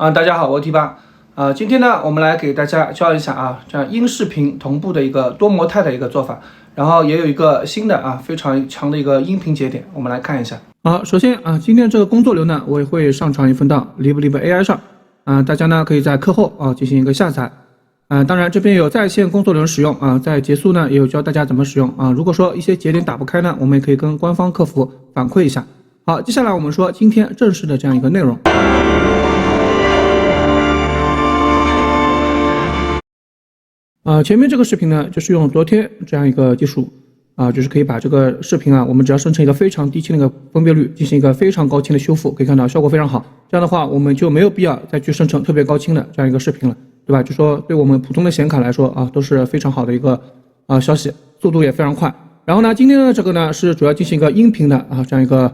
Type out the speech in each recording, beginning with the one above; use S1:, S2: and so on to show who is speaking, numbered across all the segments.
S1: 大家好，我是 T 八。今天呢，我们来给大家教一下这样音视频同步的一个多模态的一个做法，然后也有一个新的非常强的一个音频节点，我们来看一下。首先今天这个工作流呢，我也会上传一份到 Live AI 上，大家呢可以在课后进行一个下载。当然这边有在线工作流使用在结束呢也有教大家怎么使用如果说一些节点打不开呢，我们也可以跟官方客服反馈一下。好，接下来我们说今天正式的这样一个内容。前面这个视频呢，就是用昨天这样一个技术就是可以把这个视频我们只要生成一个非常低清的一个分辨率，进行一个非常高清的修复，可以看到效果非常好。这样的话，我们就没有必要再去生成特别高清的这样一个视频了，对吧？就说对我们普通的显卡来说都是非常好的一个消息，速度也非常快。然后呢，今天的这个呢是主要进行一个音频的这样一个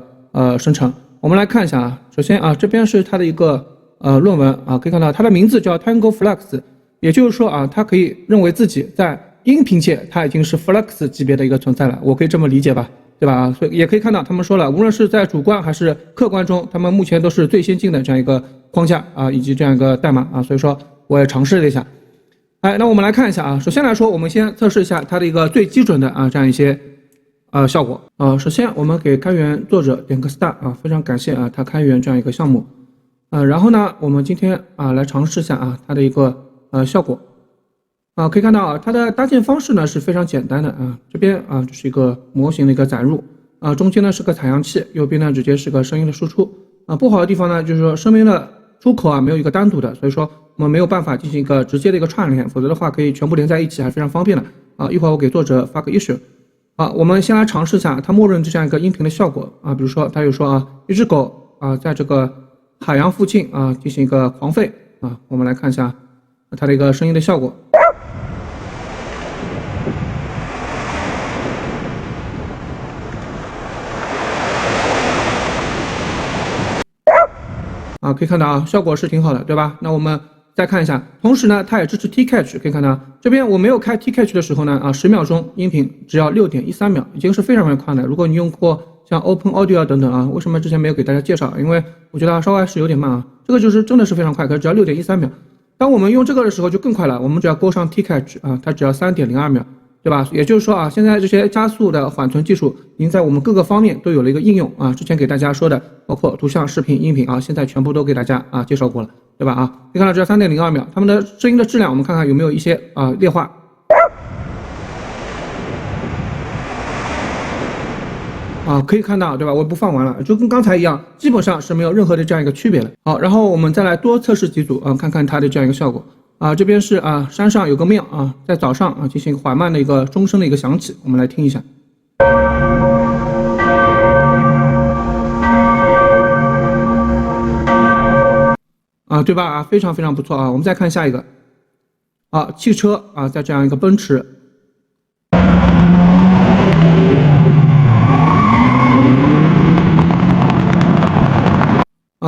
S1: 生成。我们来看一下首先这边是它的一个论文可以看到它的名字叫 Tango Flux。也就是说他可以认为自己在音频界他已经是 Flux 级别的一个存在了，我可以这么理解吧，对吧？所以也可以看到他们说了，无论是在主观还是客观中，他们目前都是最先进的这样一个框架以及这样一个代码所以说我也尝试了一下。那我们来看一下首先来说，我们先测试一下它的一个最基准的这样一些效果。首先我们给开源作者点个 star 非常感谢他开源这样一个项目。然后呢，我们今天来尝试一下它的一个效果可以看到它的搭建方式呢是非常简单的这边这是一个模型的一个载入中间呢是个采样器，右边呢直接是个声音的输出不好的地方呢就是说声音的出口没有一个单独的，所以说我们没有办法进行一个直接的一个串联，否则的话可以全部连在一起，还是非常方便的一会儿我给作者发个 issue。我们先来尝试一下它默认这样一个音频的效果比如说它有说一只狗在这个海洋附近进行一个狂吠我们来看一下它的一个声音的效果。可以看到效果是挺好的，对吧？那我们再看一下，同时呢它也支持 T-Catch， 可以看到这边我没有开 T-Catch 的时候呢10秒钟音频只要 6.13 秒，已经是非常非常快的。如果你用过像 Open Audio 等等为什么之前没有给大家介绍？因为我觉得稍微是有点慢这个就是真的是非常快，可是只要 6.13 秒。当我们用这个的时候就更快了，我们只要勾上 T-Catch 它只要 3.02 秒，对吧？也就是说现在这些加速的缓存技术已经在我们各个方面都有了一个应用之前给大家说的包括图像、视频、音频现在全部都给大家介绍过了，对吧可以看到只要 3.02 秒，它们的声音的质量我们看看有没有一些劣化。可以看到，对吧？我不放完了，就跟刚才一样，基本上是没有任何的这样一个区别了。好，然后我们再来多测试几组看看它的这样一个效果。这边是山上有个庙在早上进行缓慢的一个钟声的一个响起，我们来听一下。对吧？非常非常不错我们再看下一个汽车在这样一个奔驰。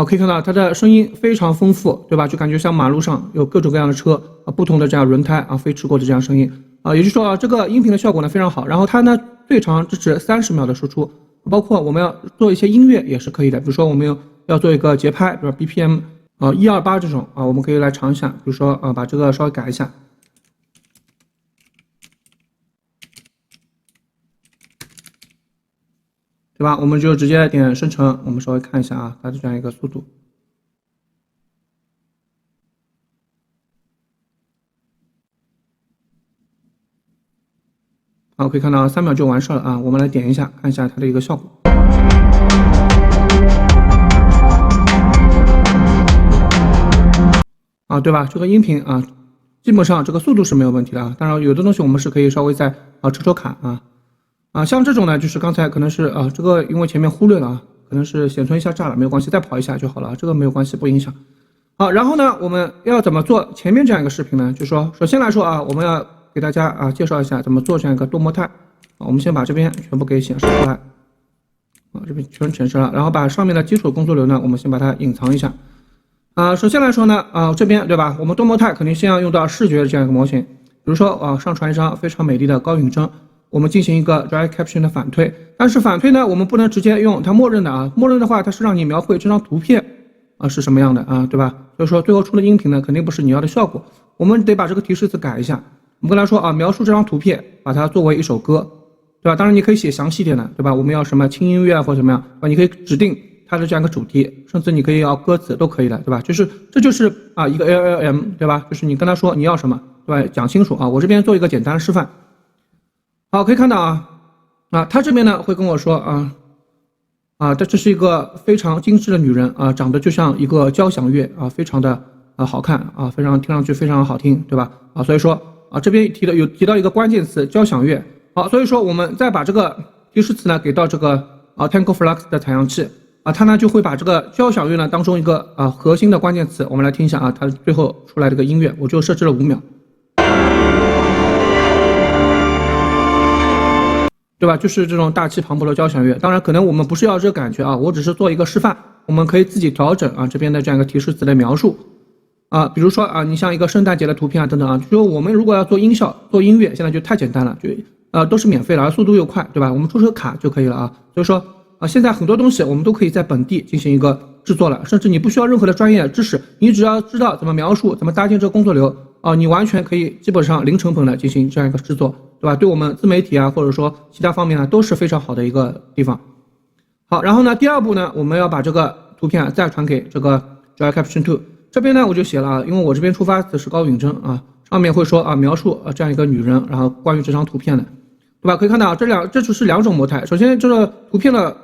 S1: 可以看到它的声音非常丰富，对吧？就感觉像马路上有各种各样的车不同的这样轮胎飞驰过的这样声音也就是说这个音频的效果呢非常好。然后它呢最长支持30秒的输出，包括我们要做一些音乐也是可以的，比如说我们要做一个节拍，比如 BPM 128这种我们可以来尝一下，比如说把这个稍微改一下。对吧？我们就直接点生成，我们稍微看一下它的这样一个速度。可以看到3秒就完事了我们来点一下，看一下它的一个效果。对吧？这个音频基本上这个速度是没有问题的当然有的东西我们是可以稍微再抽卡像这种呢，就是刚才可能是这个因为前面忽略了可能是显存一下炸了，没有关系，再跑一下就好了，这个没有关系，不影响。好，然后呢，我们要怎么做前面这样一个视频呢？就是说，首先来说我们要给大家介绍一下怎么做这样一个多模态我们先把这边全部给显示出来这边全显示了，然后把上面的基础工作流呢，我们先把它隐藏一下首先来说呢这边对吧，我们多模态肯定先要用到视觉的这样一个模型，比如说上传一张非常美丽的高允帧。我们进行一个 Dry Caption 的反推，但是反推呢，我们不能直接用它默认的默认的话，它是让你描绘这张图片是什么样的啊，对吧？所以说最后出的音频呢，肯定不是你要的效果，我们得把这个提示词改一下。我们跟他说啊，描述这张图片，把它作为一首歌，对吧？当然你可以写详细点的，对吧？我们要什么轻音乐或者怎么样，对吧？你可以指定它的这样一个主题，甚至你可以要歌词都可以的，对吧？这就是啊一个 LLM， 对吧？就是你跟他说你要什么，对吧？讲清楚啊。我这边做一个简单的示范。好，可以看到啊，他这边呢会跟我说这是一个非常精致的女人啊，长得就像一个交响乐啊，非常的好看啊，非常听上去非常好听，对吧？啊，所以说啊这边有提到一个关键词交响乐。好，所以说我们再把这个提示词呢给到这个Tango Flux 的采样器啊，它呢就会把这个交响乐呢当中一个核心的关键词，我们来听一下啊，它最后出来这个音乐，我就设置了5秒。对吧？就是这种大气磅礴的交响乐。当然，可能我们不是要这个感觉啊，我只是做一个示范，我们可以自己调整啊这边的这样一个提示词的描述啊，比如说啊，你像一个圣诞节的图片啊等等啊，就我们如果要做音效、做音乐，现在就太简单了，就都是免费的，而速度又快，对吧？我们出个卡就可以了啊。所以说啊，现在很多东西我们都可以在本地进行一个制作了，甚至你不需要任何的专业知识，你只要知道怎么描述、怎么搭建这个工作流啊，你完全可以基本上零成本的进行这样一个制作。对吧？对我们自媒体啊，或者说其他方面呢，都是非常好的一个地方。好，然后呢，第二步呢，我们要把这个图片再传给这个 Joy Caption 2。这边呢，我就写了啊，因为我这边出发词是高允贞啊，上面会说啊，描述这样一个女人，然后关于这张图片的，对吧？可以看到这就是2种模态。首先，这个图片的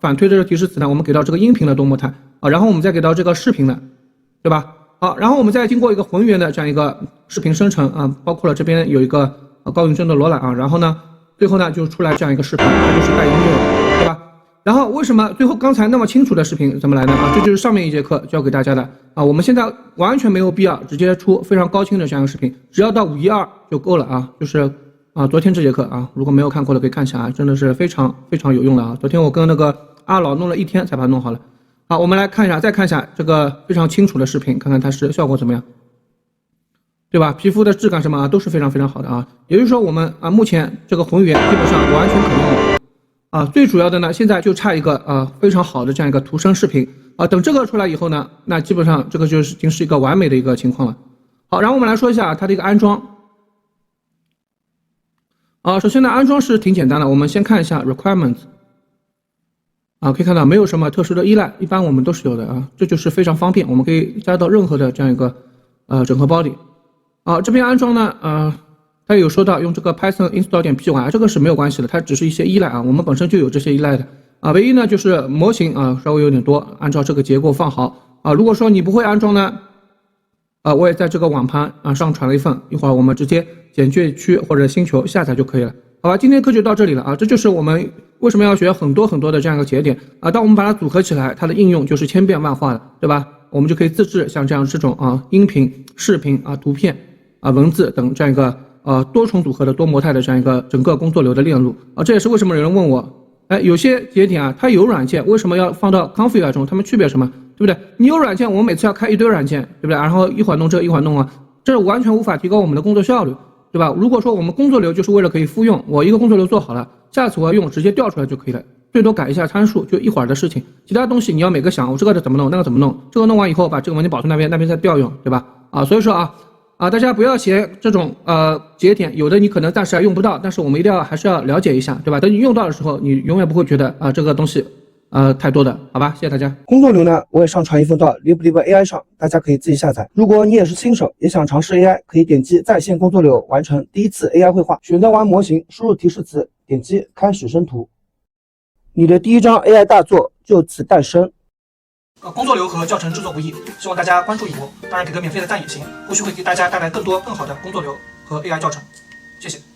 S1: 反推这个提示词呢，我们给到这个音频的多模态啊，然后我们再给到这个视频的，对吧？好，然后我们再经过一个浑圆的这样一个视频生成啊，包括了这边有一个高允贞的罗览啊，然后呢，最后呢就出来这样一个视频，它就是带音乐的，对吧？然后为什么最后刚才那么清楚的视频怎么来呢？啊，这就是上面一节课教给大家的啊，我们现在完全没有必要直接出非常高清的这样一个视频，只要到512就够了啊，就是昨天这节课啊，如果没有看过的可以看一下啊，真的是非常非常有用的啊，昨天我跟那个阿老弄了1天才把它弄好了。好，我们来看一下，再看一下这个非常清楚的视频，看看它是效果怎么样。对吧？皮肤的质感什么都是非常非常好的啊，也就是说我们目前这个浑圆基本上完全可用了啊。最主要的呢，现在就差一个非常好的这样一个图声视频啊。等这个出来以后呢，那基本上这个就已经是一个完美的一个情况了。好，然后我们来说一下它的一个安装首先呢，安装是挺简单的，我们先看一下 requirements 可以看到没有什么特殊的依赖，一般我们都是有的啊，这就是非常方便，我们可以加到任何的这样一个整合包里。这边安装呢，它有说到用这个 Python install 点 py，这个是没有关系的，它只是一些依赖啊，我们本身就有这些依赖的唯一呢就是模型稍微有点多，按照这个结构放好如果说你不会安装呢，我也在这个网盘上传了一份，一会儿我们直接简介区或者星球下载就可以了，好吧？今天课就到这里了这就是我们为什么要学很多很多的这样一个节点当我们把它组合起来，它的应用就是千变万化的，对吧？我们就可以自制像这样这种音频、视频图片。文字等这样一个多重组合的多模态的这样一个整个工作流的链路这也是为什么有人问我，有些节点它有软件，为什么要放到 config 中？它们区别什么？对不对？你有软件，我们每次要开一堆软件，对不对？然后一会儿弄这个，一会儿弄这完全无法提高我们的工作效率，对吧？如果说我们工作流就是为了可以复用，我一个工作流做好了，下次我要用直接调出来就可以了，最多改一下参数，就一会儿的事情。其他东西你要每个想，我这个怎么弄，那个怎么弄，这个弄完以后把这个文件保存那边再调用，对吧？所以说大家不要嫌这种节点有的你可能暂时还用不到，但是我们一定要还是要了解一下，对吧？等你用到的时候，你永远不会觉得这个东西太多的，好吧？谢谢大家。
S2: 工作流呢，我也上传一份到 Live AI 上，大家可以自己下载。如果你也是新手，也想尝试 AI， 可以点击在线工作流完成第1次 AI 绘画，选择完模型，输入提示词，点击开始生图，你的第1张 AI 大作就此诞生。
S1: 工作流和教程制作不易，希望大家关注一波，当然给个免费的赞也行，后续会给大家带来更多更好的工作流和 AI 教程，谢谢。